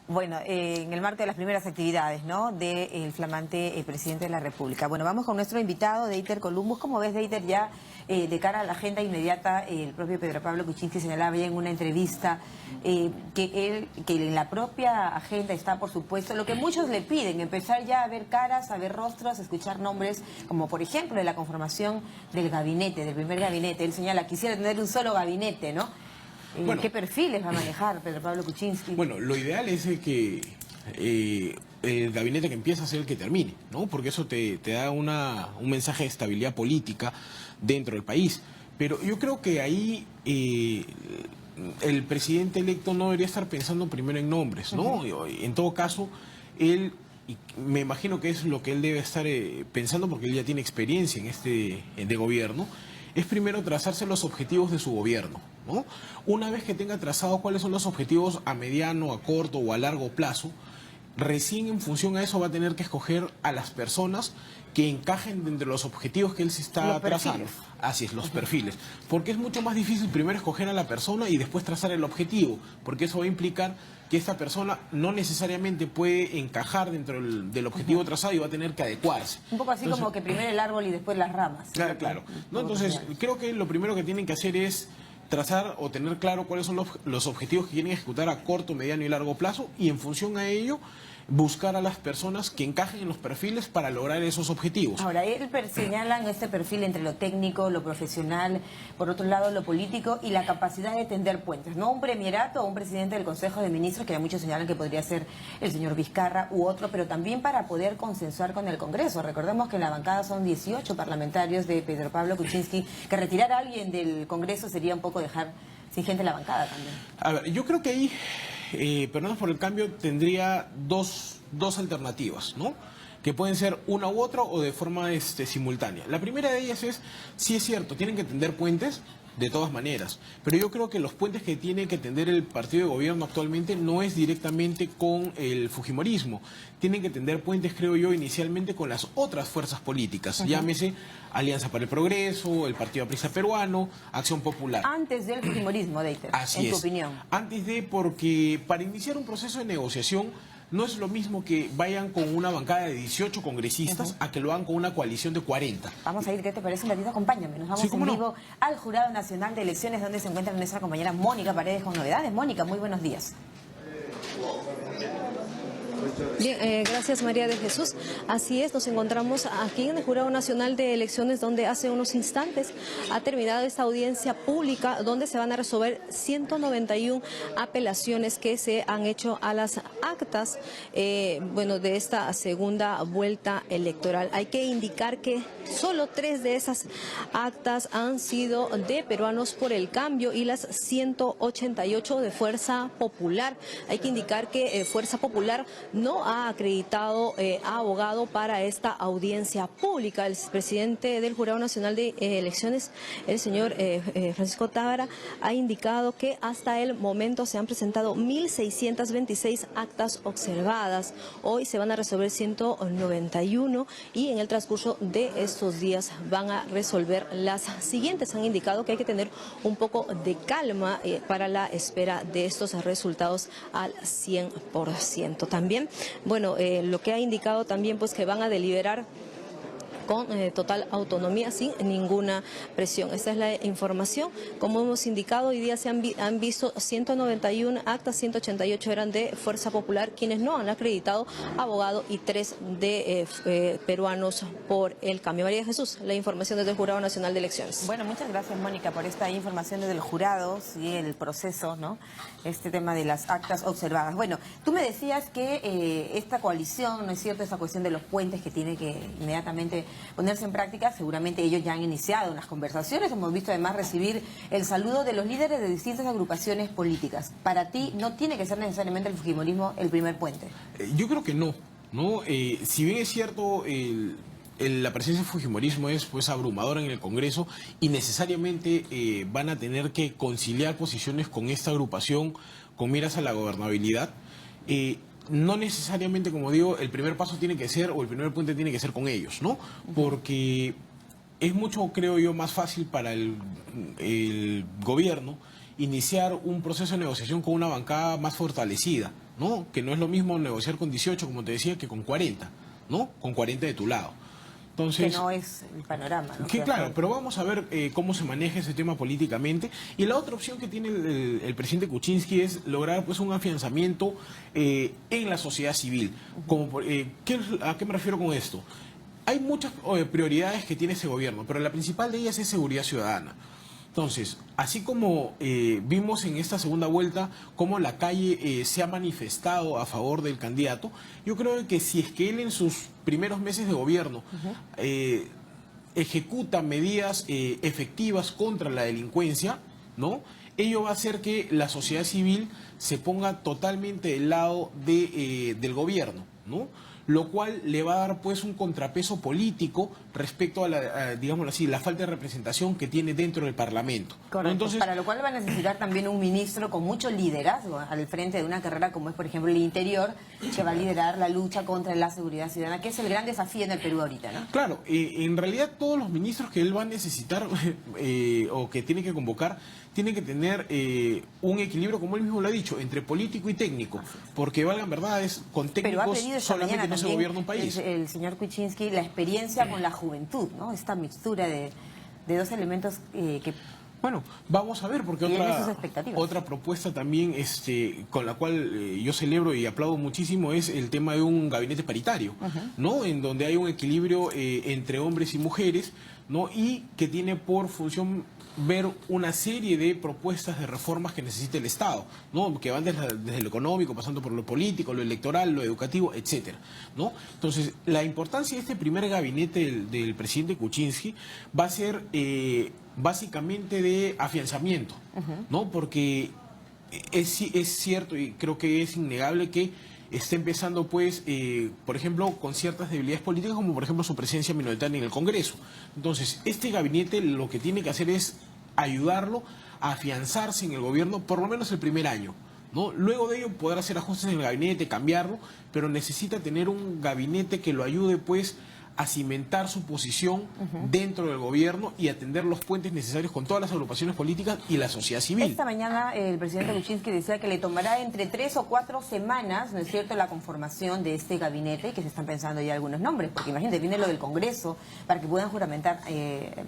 Bueno, en el marco de las primeras actividades, ¿no?, del flamante presidente de la República. Bueno, vamos con nuestro invitado, Deiter Columbus. ¿Cómo ves, Deiter, ya de cara a la agenda inmediata? El propio Pedro Pablo Kuczynski señalaba ya en una entrevista que en la propia agenda está, por supuesto, lo que muchos le piden, empezar ya a ver caras, a ver rostros, a escuchar nombres, como por ejemplo de la conformación del gabinete, del primer gabinete. Él señala, quisiera tener un solo gabinete, ¿no? Bueno, ¿qué perfiles va a manejar Pedro Pablo Kuczynski? Bueno, lo ideal es que el gabinete que empieza a ser el que termine, ¿no? Porque eso te da un mensaje de estabilidad política dentro del país. Pero yo creo que ahí el presidente electo no debería estar pensando primero en nombres, ¿no? En todo caso, él, y me imagino que es lo que él debe estar pensando, porque él ya tiene experiencia en de gobierno, es primero trazarse los objetivos de su gobierno, ¿no? Una vez que tenga trazado cuáles son los objetivos a mediano, a corto o a largo plazo, recién en función a eso va a tener que escoger a las personas que encajen dentro de los objetivos que él se está trazando. Así es, los perfiles. Porque es mucho más difícil primero escoger a la persona y después trazar el objetivo, porque eso va a implicar que esta persona no necesariamente puede encajar dentro del objetivo trazado y va a tener que adecuarse. Un poco así. Entonces, como que primero el árbol y después las ramas. Claro. ¿No? Entonces, creo que lo primero que tienen que hacer es trazar o tener claro cuáles son los objetivos que quieren ejecutar a corto, mediano y largo plazo, y en función a ello buscar a las personas que encajen en los perfiles para lograr esos objetivos. Ahora, él señalan este perfil entre lo técnico, lo profesional, por otro lado lo político y la capacidad de tender puentes. No un premierato o un presidente del Consejo de Ministros, que muchos señalan que podría ser el señor Vizcarra u otro, pero también para poder consensuar con el Congreso. Recordemos que en la bancada son 18 parlamentarios de Pedro Pablo Kuczynski, que retirar a alguien del Congreso sería un poco dejar sin gente en la bancada también. A ver, yo creo que ahí Perdón por el Cambio tendría dos alternativas, ¿no? Que pueden ser una u otra o de forma simultánea. La primera de ellas es, sí es cierto, tienen que tender puentes de todas maneras, pero yo creo que los puentes que tiene que tender el partido de gobierno actualmente no es directamente con el fujimorismo. Tienen que tender puentes, creo yo, inicialmente con las otras fuerzas políticas, llámese Alianza para el Progreso, el Partido Aprista Peruano, Acción Popular. Antes del fujimorismo, Deiter, en tu opinión. Antes de, porque para iniciar un proceso de negociación no es lo mismo que vayan con una bancada de 18 congresistas a que lo hagan con una coalición de 40. Vamos a ir, ¿qué te parece? Un ratito, acompáñame. Nos vamos en vivo al Jurado Nacional de Elecciones, donde se encuentra nuestra compañera Mónica Paredes con novedades. Mónica, muy buenos días. Bien, gracias María de Jesús. Así es, nos encontramos aquí en el Jurado Nacional de Elecciones, donde hace unos instantes ha terminado esta audiencia pública, donde se van a resolver 191 apelaciones que se han hecho a las actas de esta segunda vuelta electoral. Hay que indicar que solo 3 de esas actas han sido de Peruanos por el Cambio y las 188 de Fuerza Popular. Hay que indicar que Fuerza Popular no ha acreditado abogado para esta audiencia pública. El presidente del Jurado Nacional de Elecciones, el señor Francisco Tábara, ha indicado que hasta el momento se han presentado 1.626 actas observadas. Hoy se van a resolver 191 y en el transcurso de estos días van a resolver las siguientes. Han indicado que hay que tener un poco de calma para la espera de estos resultados al 100%. También, lo que ha indicado también, pues, que van a deliberar con total autonomía, sin ninguna presión. Esta es la información. Como hemos indicado, hoy día se han visto 191 actas, 188 eran de Fuerza Popular, quienes no han acreditado abogado, y 3 de Peruanos por el Cambio. María Jesús, la información desde el Jurado Nacional de Elecciones. Bueno, muchas gracias, Mónica, por esta información desde el jurado y el proceso, ¿no? Este tema de las actas observadas. Bueno, tú me decías que esta coalición, ¿no es cierto?, esa cuestión de los puentes que tiene que inmediatamente ponerse en práctica, seguramente ellos ya han iniciado unas conversaciones. Hemos visto además recibir el saludo de los líderes de distintas agrupaciones políticas. Para ti, ¿no tiene que ser necesariamente el fujimorismo el primer puente? Yo creo que no. Si bien es cierto, la presencia del fujimorismo es abrumadora en el Congreso y necesariamente van a tener que conciliar posiciones con esta agrupación con miras a la gobernabilidad. No necesariamente, como digo, el primer paso tiene que ser, o el primer puente tiene que ser con ellos, ¿no? Porque es mucho, creo yo, más fácil para el gobierno iniciar un proceso de negociación con una bancada más fortalecida, ¿no? Que no es lo mismo negociar con 18, como te decía, que con 40, ¿no? Con 40 de tu lado. Entonces, que no es el panorama, ¿no? que claro, pero vamos a ver cómo se maneja ese tema políticamente. Y la otra opción que tiene el presidente Kuczynski es lograr pues un afianzamiento en la sociedad civil. Como, ¿a qué me refiero con esto? Hay muchas prioridades que tiene ese gobierno, pero la principal de ellas es seguridad ciudadana. Entonces, así como vimos en esta segunda vuelta cómo la calle se ha manifestado a favor del candidato, yo creo que si es que él en sus primeros meses de gobierno ejecuta medidas efectivas contra la delincuencia, ¿no? Ello va a hacer que la sociedad civil se ponga totalmente del lado del gobierno, ¿no? Lo cual le va a dar pues un contrapeso político respecto a la, digámoslo así, la falta de representación que tiene dentro del Parlamento. Correcto. ¿No? Entonces, para lo cual va a necesitar también un ministro con mucho liderazgo al frente de una carrera como es, por ejemplo, el Interior, que va a liderar la lucha contra la seguridad ciudadana, que es el gran desafío en el Perú ahorita, ¿no? Claro, en realidad todos los ministros que él va a necesitar o que tiene que convocar tienen que tener un equilibrio, como él mismo lo ha dicho, entre político y técnico, porque valgan verdades, con Pero ha técnicos pedido esta solamente mañana no se también gobierna un país. el señor Kuczynski la experiencia con la juventud, ¿no? Esta mixtura de dos elementos que... Bueno, vamos a ver, porque Tiene sus expectativas. otra propuesta también con la cual yo celebro y aplaudo muchísimo es el tema de un gabinete paritario, ¿no? En donde hay un equilibrio entre hombres y mujeres, ¿no? Y que tiene por función ver una serie de propuestas de reformas que necesita el Estado, ¿no? Que van desde lo económico, pasando por lo político, lo electoral, lo educativo, etcétera, ¿no? Entonces, la importancia de este primer gabinete del presidente Kuczynski va a ser básicamente de afianzamiento, ¿no? Porque es cierto y creo que es innegable que está empezando, pues, por ejemplo, con ciertas debilidades políticas, como por ejemplo su presencia minoritaria en el Congreso. Entonces, este gabinete lo que tiene que hacer es ayudarlo a afianzarse en el gobierno por lo menos el primer año, ¿no? Luego de ello podrá hacer ajustes en el gabinete, cambiarlo, pero necesita tener un gabinete que lo ayude, pues, a cimentar su posición dentro del gobierno y atender los puentes necesarios con todas las agrupaciones políticas y la sociedad civil. Esta mañana el presidente Kuczynski decía que le tomará entre 3 o 4 semanas, ¿no es cierto?, la conformación de este gabinete y que se están pensando ya algunos nombres, porque imagínate, viene lo del Congreso para que puedan juramentar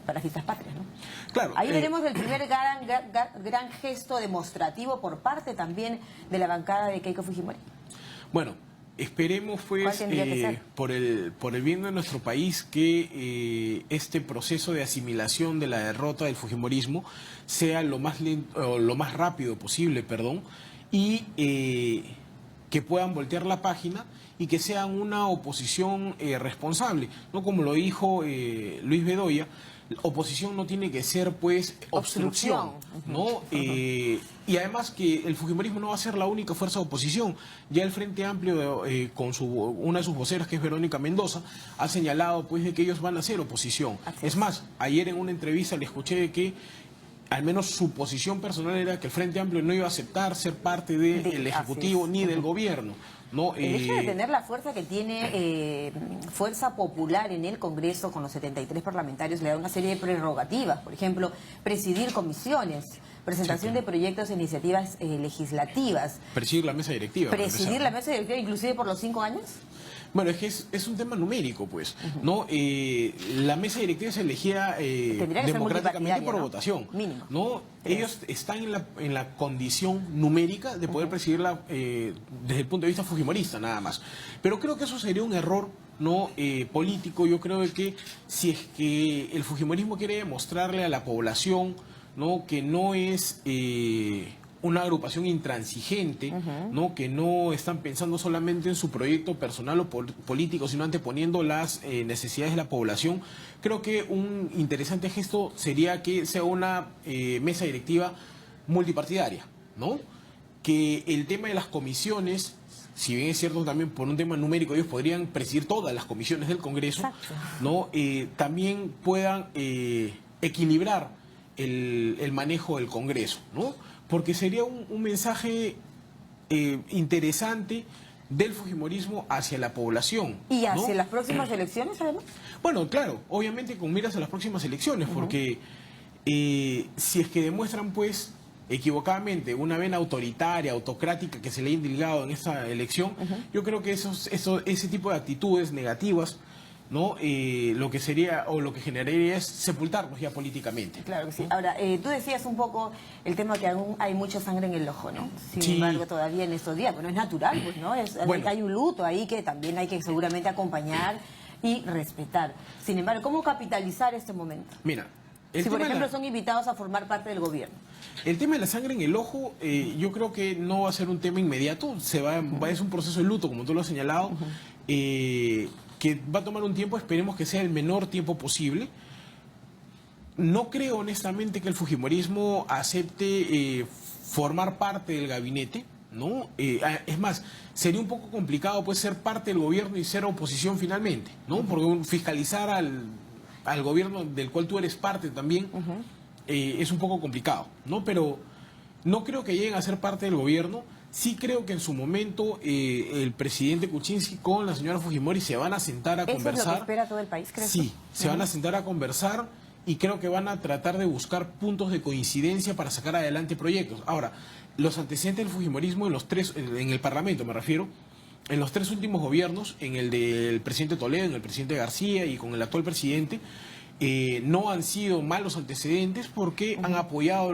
para fiestas patrias, ¿no? Claro, ahí veremos el primer gran gesto demostrativo por parte también de la bancada de Keiko Fujimori. Bueno, esperemos, pues, por el bien de nuestro país, que este proceso de asimilación de la derrota del fujimorismo sea lo más lento, o lo más rápido posible, y que puedan voltear la página y que sean una oposición responsable, no como lo dijo Luis Bedoya. Oposición no tiene que ser, pues, obstrucción, ¿no? Y además que el fujimorismo no va a ser la única fuerza de oposición. Ya el Frente Amplio, con una de sus voceras, que es Verónica Mendoza, ha señalado, pues, de que ellos van a ser oposición. Es más, ayer en una entrevista le escuché que al menos su posición personal era que el Frente Amplio no iba a aceptar ser parte del Ejecutivo ni del Gobierno, ¿no? El hecho de tener la fuerza que tiene, fuerza popular en el Congreso con los 73 parlamentarios, le da una serie de prerrogativas. Por ejemplo, presidir comisiones, presentación de proyectos e iniciativas legislativas. Presidir la mesa directiva. Presidir la mesa directiva inclusive por los 5 años. Bueno, es que es un tema numérico, pues, ¿no? La mesa directiva se elegía democráticamente por votación, mínimo, ¿no? Ellos están en la condición numérica de poder presidirla desde el punto de vista fujimorista, nada más. Pero creo que eso sería un error, ¿no? Político. Yo creo que si es que el fujimorismo quiere demostrarle a la población, ¿no?, que no es una agrupación intransigente, ¿no?, que no están pensando solamente en su proyecto personal o político, sino anteponiendo las necesidades de la población. Creo que un interesante gesto sería que sea una mesa directiva multipartidaria, ¿no? Que el tema de las comisiones, si bien es cierto también por un tema numérico ellos podrían presidir todas las comisiones del Congreso, ¿no?, también puedan equilibrar el manejo del Congreso, ¿no? Porque sería un mensaje interesante del fujimorismo hacia la población. ¿Y hacia, ¿no?, las próximas elecciones, además? Bueno, claro, obviamente con miras a las próximas elecciones, porque si es que demuestran, pues, equivocadamente una vena autoritaria, autocrática que se le ha indilgado en esta elección, yo creo que ese tipo de actitudes negativas, ¿no? Lo que sería o lo que generaría es sepultarnos ya políticamente. Claro que sí. Ahora, tú decías un poco el tema que aún hay mucha sangre en el ojo, ¿no? Sin embargo, todavía en estos días, bueno, es natural, pues, ¿no? Bueno. Hay un luto ahí que también hay que seguramente acompañar y respetar. Sin embargo, ¿cómo capitalizar este momento? Mira, si por ejemplo son invitados a formar parte del gobierno. El tema de la sangre en el ojo, yo creo que no va a ser un tema inmediato, es un proceso de luto, como tú lo has señalado, que va a tomar un tiempo, esperemos que sea el menor tiempo posible. No creo honestamente que el fujimorismo acepte formar parte del gabinete, ¿no? Es más, sería un poco complicado pues ser parte del gobierno y ser oposición finalmente, ¿no? Porque fiscalizar al gobierno del cual tú eres parte también es un poco complicado, ¿no? Pero no creo que lleguen a ser parte del gobierno. Sí creo que en su momento el presidente Kuczynski con la señora Fujimori se van a sentar a conversar. ¿Eso es lo que espera todo el país, crees? Sí, se van a sentar a conversar y creo que van a tratar de buscar puntos de coincidencia para sacar adelante proyectos. Ahora, los antecedentes del fujimorismo en el Parlamento me refiero, en los tres últimos gobiernos, en el del presidente Toledo, en el presidente García y con el actual presidente, no han sido malos antecedentes porque han apoyado,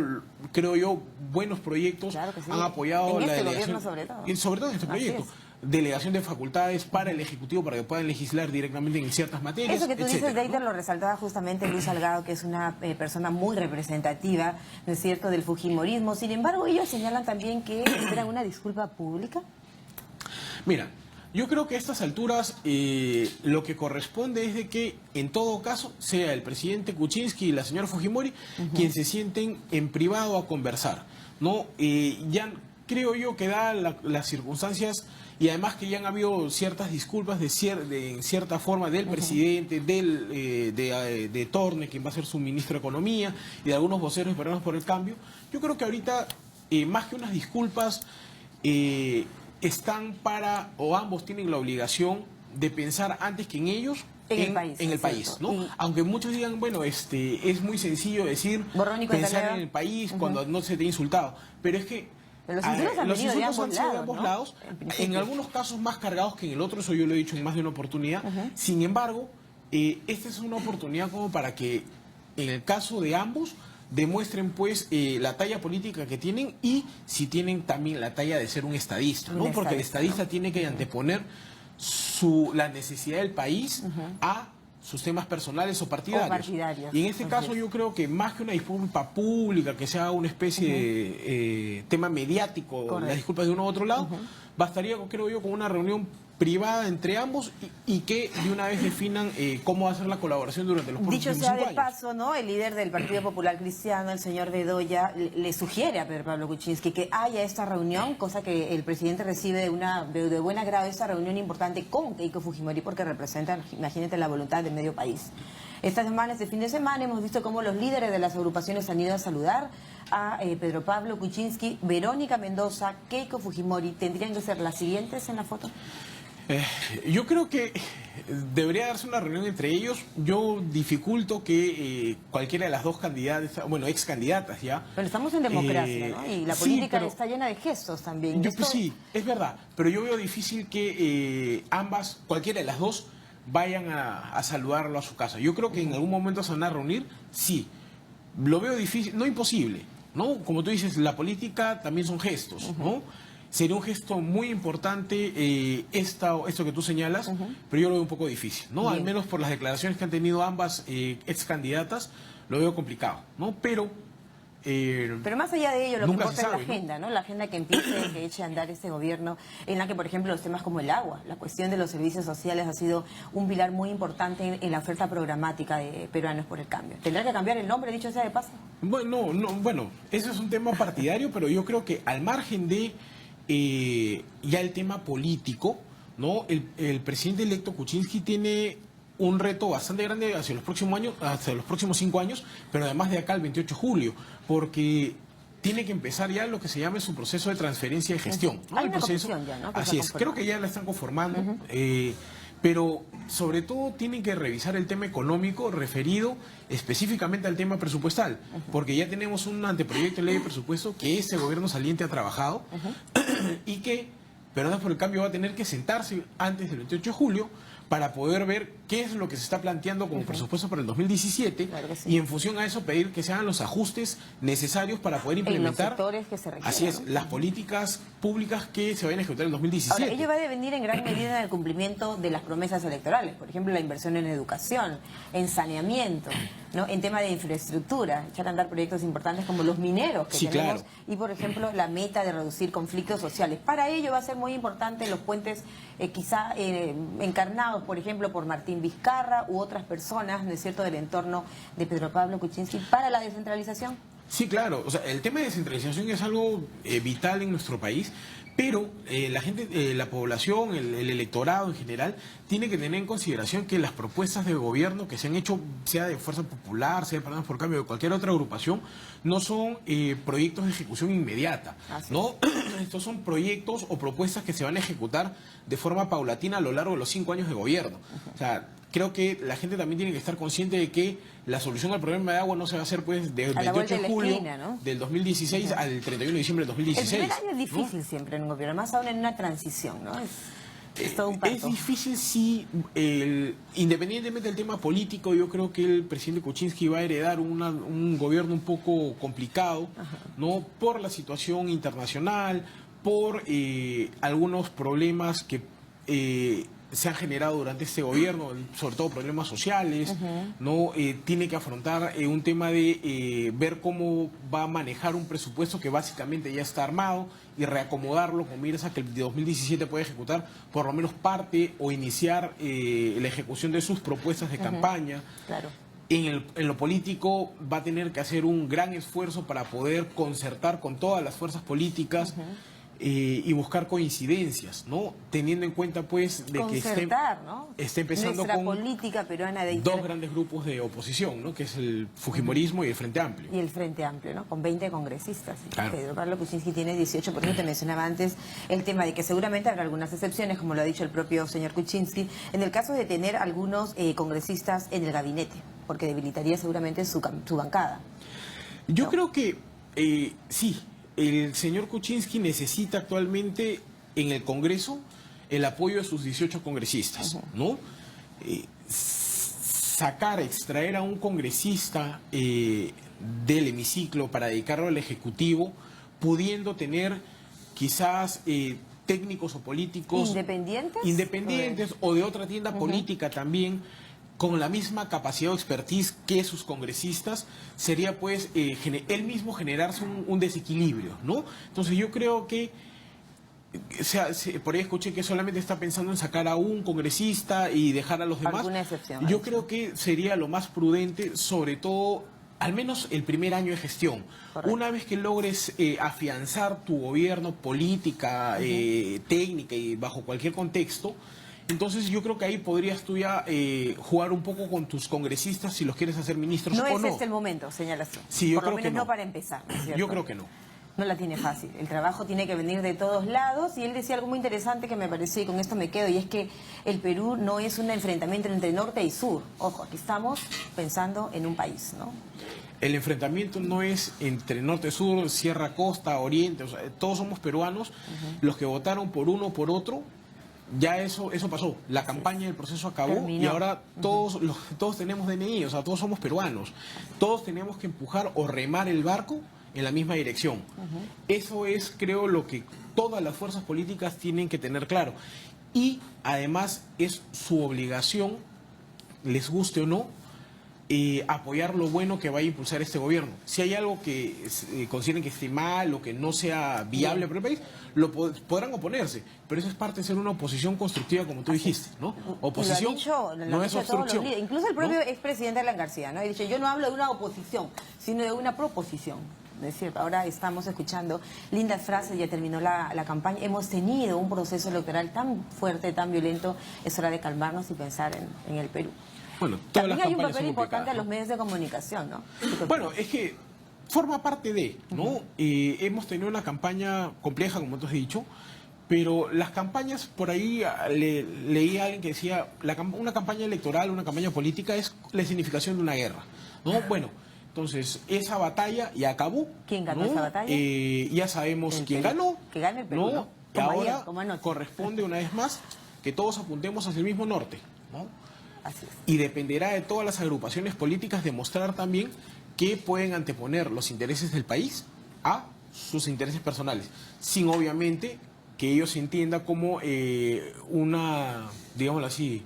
creo yo, buenos proyectos, claro que sí. Han apoyado en la este delegación, gobierno sobre todo. Sobre todo en este proyecto. Delegación de facultades para el Ejecutivo para que puedan legislar directamente en ciertas materias. Eso que tú etcétera, dices, Deiter, ¿no? lo resaltaba justamente Luis Salgado, que es una persona muy representativa, ¿no es cierto?, del fujimorismo. Sin embargo, ellos señalan también que esperan una disculpa pública. Mira, yo creo que a estas alturas lo que corresponde es de que en todo caso sea el presidente Kuczynski y la señora Fujimori quien se sienten en privado a conversar, ¿no? Ya creo yo que da las circunstancias y además que ya han habido ciertas disculpas en cierta forma del presidente, de Torne, quien va a ser su ministro de Economía, y de algunos voceros peruanos por el cambio. Yo creo que ahorita, más que unas disculpas, están o ambos tienen la obligación de pensar antes que en ellos, en el país, ¿no? Aunque muchos digan, bueno, es muy sencillo decir pensar en el país cuando no se te ha insultado, pero es que los insultos han sido de ambos lados, en algunos casos más cargados que en el otro, eso yo lo he dicho en más de una oportunidad. Sin embargo, esta es una oportunidad como para que en el caso de ambos demuestren pues la talla política que tienen y si tienen también la talla de ser un estadista, ¿no? Porque el estadista tiene que anteponer la necesidad del país a sus temas personales o partidarios. Y en este caso yo creo que más que una disculpa pública, que sea una especie de tema mediático, las disculpas de uno u otro lado, bastaría, creo yo, con una reunión privada entre ambos y que de una vez definan cómo va a ser la colaboración durante los próximos 5 años. Dicho sea de paso, ¿no? El líder del Partido Popular Cristiano, el señor Bedoya, le sugiere a Pedro Pablo Kuczynski que haya esta reunión, cosa que el presidente recibe de buen agrado, esta reunión importante con Keiko Fujimori, porque representan, imagínate, la voluntad de medio país. Esta semana, este fin de semana, hemos visto cómo los líderes de las agrupaciones han ido a saludar a Pedro Pablo Kuczynski, Verónica Mendoza, Keiko Fujimori. ¿Tendrían que ser las siguientes en la foto? Yo creo que debería darse una reunión entre ellos. Yo dificulto que cualquiera de las dos candidatas, bueno, ex candidatas ya. Pero estamos en democracia, ¿no? Y la política está llena de gestos también. Sí, es verdad. Pero yo veo difícil que ambas, cualquiera de las dos, vayan a saludarlo a su casa. Yo creo que en algún momento se van a reunir, sí. Lo veo difícil, no imposible, ¿no? Como tú dices, la política también son gestos, ¿no? Sería un gesto muy importante esto que tú señalas, pero yo lo veo un poco difícil, ¿no? Al menos por las declaraciones que han tenido ambas ex candidatas, lo veo complicado, ¿no? Pero más allá de ello, lo que importa sabe, es la agenda, ¿no? La agenda que empiece, que eche a andar este gobierno, en la que, por ejemplo, los temas como el agua, la cuestión de los servicios sociales ha sido un pilar muy importante en la oferta programática de Peruanos por el Cambio. ¿Tendrá que cambiar el nombre, dicho sea de paso? Bueno, eso es un tema partidario, pero yo creo que al margen de ya el tema político, ¿no? El presidente electo Kuczynski tiene un reto bastante grande hacia los próximos 5 años, pero además de acá al 28 de julio, porque tiene que empezar ya lo que se llama su proceso de transferencia de gestión, ¿no? Hay una comisión ya, ¿no? Así es, creo que ya la están conformando. pero sobre todo tienen que revisar el tema económico referido específicamente al tema presupuestal, porque ya tenemos un anteproyecto de ley de presupuesto que este gobierno saliente ha trabajado y que, perdón por el cambio, va a tener que sentarse antes del 28 de julio para poder ver qué es lo que se está planteando como presupuesto para el 2017 Claro que sí. y en función a eso pedir que se hagan los ajustes necesarios para poder implementar los sectores que se requieran, así es, ¿no? las políticas públicas que se vayan a ejecutar en el 2017. Ahora, ello va a devenir en gran medida en el cumplimiento de las promesas electorales, por ejemplo, la inversión en educación, en saneamiento, ¿no? En tema de infraestructura, echar a andar proyectos importantes como los mineros que Sí, tenemos, claro. y por ejemplo la meta de reducir conflictos sociales. Para ello va a ser muy importante los puentes quizá encarnados, por ejemplo, por Martín Vizcarra u otras personas, ¿no es cierto?, del entorno de Pedro Pablo Kuczynski para la descentralización. Sí, claro. O sea, el tema de descentralización es algo vital en nuestro país, pero la gente, la población, el electorado en general, tiene que tener en consideración que las propuestas de gobierno que se han hecho, sea de Fuerza Popular, sea de Paradas por Cambio, de cualquier otra agrupación, no son proyectos de ejecución inmediata, ¿no? Estos son proyectos o propuestas que se van a ejecutar de forma paulatina a lo largo de los 5 años de gobierno. O sea, creo que la gente también tiene que estar consciente de que la solución al problema de agua no se va a hacer pues del 28 de julio del 2016 al 31 de diciembre del 2016. El primer año es difícil, ¿no?, siempre en un gobierno, más aún en una transición, ¿no? Es todo un parto. Es difícil, sí, independientemente del tema político, yo creo que el presidente Kuczynski va a heredar un gobierno un poco complicado, ¿no? Por la situación internacional, por algunos problemas que se han generado durante este gobierno, sobre todo problemas sociales, ¿no? Tiene que afrontar un tema de ver cómo va a manejar un presupuesto que básicamente ya está armado y reacomodarlo con miras a que el 2017 pueda ejecutar por lo menos parte o iniciar la ejecución de sus propuestas de campaña. Claro. En lo político va a tener que hacer un gran esfuerzo para poder concertar con todas las fuerzas políticas y buscar coincidencias, ¿no? Teniendo en cuenta, pues, de que ¿no? esté empezando nuestra con política peruana de dos grandes grupos de oposición, ¿no? Que es el Fujimorismo y el Frente Amplio. Y el Frente Amplio, ¿no? Con 20 congresistas. Claro. Pedro Pablo Kuczynski tiene 18, por eso te mencionaba antes el tema de que seguramente habrá algunas excepciones, como lo ha dicho el propio señor Kuczynski, en el caso de tener algunos congresistas en el gabinete, porque debilitaría seguramente su bancada. Yo creo que sí. El señor Kuczynski necesita actualmente en el Congreso el apoyo de sus 18 congresistas, ¿no? Extraer a un congresista del hemiciclo para dedicarlo al Ejecutivo, pudiendo tener quizás técnicos o políticos independientes o de otra tienda política también, con la misma capacidad o expertise que sus congresistas, sería pues él mismo generarse un desequilibrio, ¿no? Entonces yo creo que, por ahí escuché que solamente está pensando en sacar a un congresista y dejar a los demás. ¿Alguna excepción? Yo creo que sería lo más prudente, sobre todo, al menos el primer año de gestión. Correcto. Una vez que logres afianzar tu gobierno, política, técnica y bajo cualquier contexto, entonces yo creo que ahí podrías tú ya jugar un poco con tus congresistas si los quieres hacer ministros o no. No es este el momento, señalas tú. Sí, yo Por creo lo menos que no. No para empezar, ¿no es cierto? Yo creo que no. No la tiene fácil. El trabajo tiene que venir de todos lados y él decía algo muy interesante que me pareció y con esto me quedo, y es que el Perú no es un enfrentamiento entre norte y sur. Ojo, aquí estamos pensando en un país, ¿no? El enfrentamiento no es entre norte, sur, sierra, costa, oriente, o sea, todos somos peruanos, los que votaron por uno o por otro. Ya eso pasó, la campaña del proceso acabó. Terminó. Y ahora todos tenemos DNI, o sea, todos somos peruanos. Todos tenemos que empujar o remar el barco en la misma dirección. Eso es, creo, lo que todas las fuerzas políticas tienen que tener claro. Y además es su obligación, les guste o no, apoyar lo bueno que va a impulsar este gobierno. Si hay algo que consideren que esté mal o que no sea viable para el país, podrán oponerse, pero eso es parte de ser una oposición constructiva, como tú dijiste, ¿no? Oposición no es obstrucción. Incluso el propio expresidente Alan García, ¿no? Ha dicho, yo no hablo de una oposición, sino de una proposición. Es cierto, ahora estamos escuchando lindas frases, ya terminó la campaña, hemos tenido un proceso electoral tan fuerte, tan violento, es hora de calmarnos y pensar en el Perú. Bueno, también hay un papel importante a los medios de comunicación, ¿no? Bueno, es que forma parte de, ¿no? Hemos tenido una campaña compleja, como tú has dicho, Pero las campañas, por ahí leí a alguien que decía, una campaña electoral, una campaña política es la significación de una guerra, ¿no? Bueno, entonces esa batalla ya acabó. ¿Quién ganó ¿no? esa batalla? Ya sabemos quién Perú. ganó. Que gane el Perú, ¿no? ¿no? Y Como ahora ayer, como anoche. corresponde una vez más que todos apuntemos hacia el mismo norte, ¿no? Así es. Y dependerá de todas las agrupaciones políticas demostrar también que pueden anteponer los intereses del país a sus intereses personales, sin obviamente que ellos se entienda como una, digámoslo así,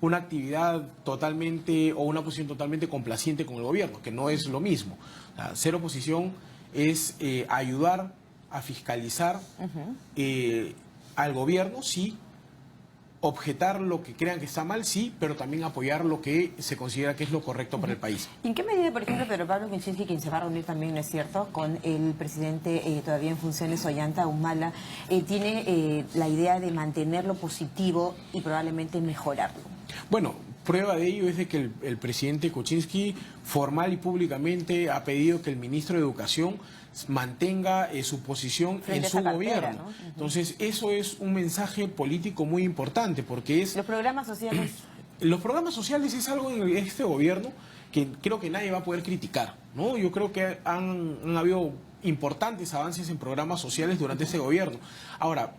una actividad totalmente o una posición totalmente complaciente con el gobierno, que no es lo mismo. O sea, ser oposición es ayudar a fiscalizar al gobierno, sí, objetar lo que crean que está mal, sí, pero también apoyar lo que se considera que es lo correcto para el país. ¿Y en qué medida, por ejemplo, Pedro Pablo Kuczynski, quien se va a reunir también, ¿no es cierto?, con el presidente todavía en funciones, Ollanta Humala, tiene la idea de mantenerlo positivo y probablemente mejorarlo? Bueno, prueba de ello es de que el presidente Kuczynski formal y públicamente ha pedido que el ministro de Educación mantenga su posición Frente en a su esa cartera, gobierno. ¿no? Entonces, eso es un mensaje político muy importante, porque es... Los programas sociales... Los programas sociales es algo en este gobierno que creo que nadie va a poder criticar, ¿no? Yo creo que han habido importantes avances en programas sociales durante este gobierno. Ahora,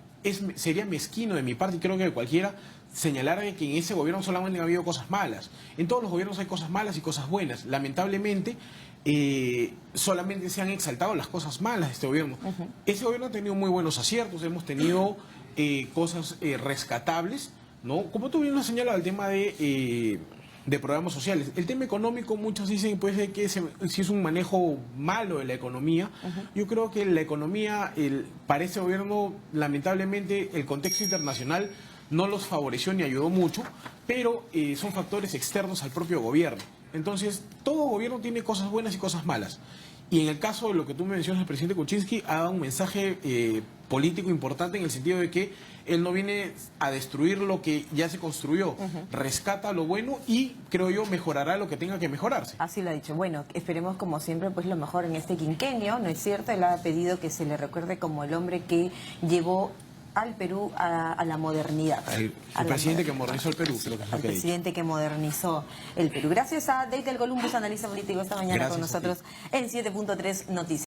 sería mezquino de mi parte, y creo que de cualquiera, señalar de que en ese gobierno solamente ha habido cosas malas. En todos los gobiernos hay cosas malas y cosas buenas. Lamentablemente, solamente se han exaltado las cosas malas de este gobierno. Ese gobierno ha tenido muy buenos aciertos, hemos tenido cosas rescatables, ¿no? Como tú bien lo has señalado, el tema de programas sociales. El tema económico, muchos dicen pues, que si es un manejo malo de la economía. Yo creo que la economía, para este gobierno, lamentablemente, el contexto internacional no los favoreció ni ayudó mucho, pero son factores externos al propio gobierno. Entonces, todo gobierno tiene cosas buenas y cosas malas. Y en el caso de lo que tú me mencionas, el presidente Kuczynski ha dado un mensaje político importante en el sentido de que él no viene a destruir lo que ya se construyó, rescata lo bueno y, creo yo, mejorará lo que tenga que mejorarse. Así lo ha dicho. Bueno, esperemos como siempre pues lo mejor en este quinquenio, ¿no es cierto? Él ha pedido que se le recuerde como el hombre que llevó al Perú a la modernidad. El presidente que modernizó el Perú, creo que es lo el que ha dicho. presidente que modernizó el Perú. Gracias a Deitel Columbus, analista político, esta mañana Gracias con nosotros en 7.3 Noticias.